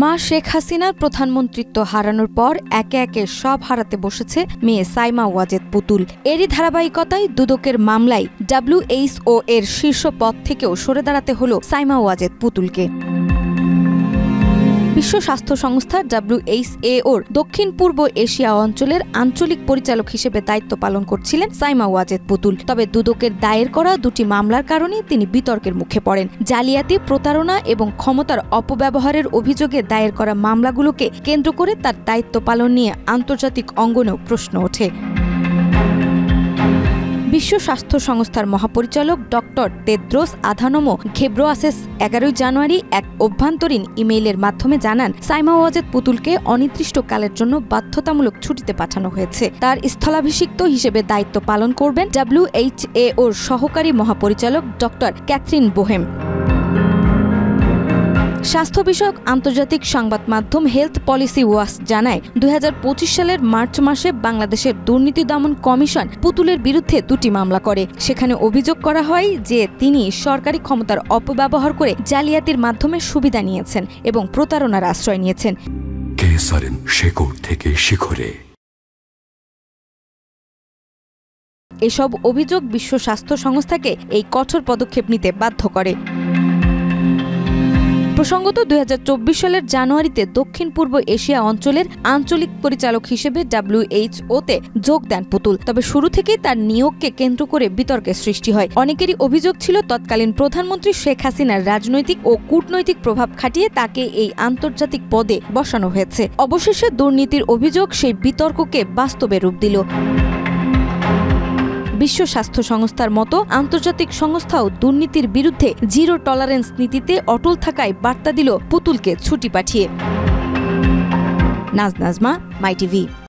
মা শেখ হাসিনার প্রধানমন্ত্রিত্ব হারানোর পর একে একে সব হারাতে বসেছে মেয়ে সাইমা ওয়াজেদ পুতুল। এরই ধারাবাহিকতায় দুদকের মামলায় WHO এর শীর্ষ পদ থেকেও সরে দাঁড়াতে হলো সাইমা ওয়াজেদ পুতুলকে। বিশ্ব স্বাস্থ্য সংস্থা WHO দক্ষিণ পূর্ব এশিয়া অঞ্চলের আঞ্চলিক পরিচালক হিসেবে দায়িত্ব পালন করছিলেন সাইমা ওয়াজেদ পুতুল। তবে দুদকের দায়ের করা দুটি মামলার কারণে তিনি বিতর্কের মুখে পড়েন। জালিয়াতি, প্রতারণা এবং ক্ষমতার অপব্যবহারের অভিযোগে দায়ের করা মামলাগুলোকে কেন্দ্র করে তার দায়িত্ব পালন নিয়ে আন্তর্জাতিক অঙ্গনেও প্রশ্ন ওঠে। বিশ্ব স্বাস্থ্য সংস্থার মহাপরিচালক ডক্টর তেদ্রোস আধানম ঘেব্রেয়েসাস 11 জানুয়ারি এক অভ্যন্তরীণ ইমেইলের মাধ্যমে জানান, সাইমা ওয়াজেদ পুতুলকে অনির্দিষ্টকালের জন্য বাধ্যতামূলক ছুটিতে পাঠানো হয়েছে। তার স্থলাভিষিক্ত হিসেবে দায়িত্ব পালন করবেন WHO সহকারী মহাপরিচালক ডক্টর ক্যাথরিন বোহেম। স্বাস্থ্য বিষয়ক আন্তর্জাতিক সংবাদ মাধ্যম হেলথ পলিসি ওয়াচ জানায়, 2025 সালের মার্চ মাসে বাংলাদেশের দুর্নীতি দমন কমিশন পুতুলের বিরুদ্ধে দুটি মামলা করে। সেখানে অভিযোগ করা হয় যে তিনি সরকারি ক্ষমতার অপব্যবহার করে জালিয়াতির মাধ্যমে সুবিধা নিয়েছেন এবং প্রতারণার আশ্রয় নিয়েছেন। এসব অভিযোগ বিশ্ব স্বাস্থ্য সংস্থাকে এই কঠোর পদক্ষেপ নিতে বাধ্য করে। প্রসঙ্গত 2024 সালের জানুয়ারিতে দক্ষিণ পূর্ব এশিয়া অঞ্চলের আঞ্চলিক পরিচালক হিসেবে WHO-তে যোগ দেন পুতুল। তবে শুরু থেকেই তার নিয়োগকে কেন্দ্র করে বিতর্কের সৃষ্টি হয়। অনেকেরই অভিযোগ ছিল তৎকালীন প্রধানমন্ত্রী শেখ হাসিনার রাজনৈতিক ও কূটনৈতিক প্রভাব খাটিয়ে তাকে এই আন্তর্জাতিক পদে বসানো হয়েছে। অবশেষে দুর্নীতির অভিযোগ সেই বিতর্ককে বাস্তবে রূপ দিল। বিশ্ব স্বাস্থ্য সংস্থার মতো আন্তর্জাতিক সংস্থাও দুর্নীতির বিরুদ্ধে জিরো টলারেন্স নীতিতে অটল থাকায় বার্তা দিল পুতুলকে ছুটি পাঠিয়ে। নাজমা, মাই টিভি।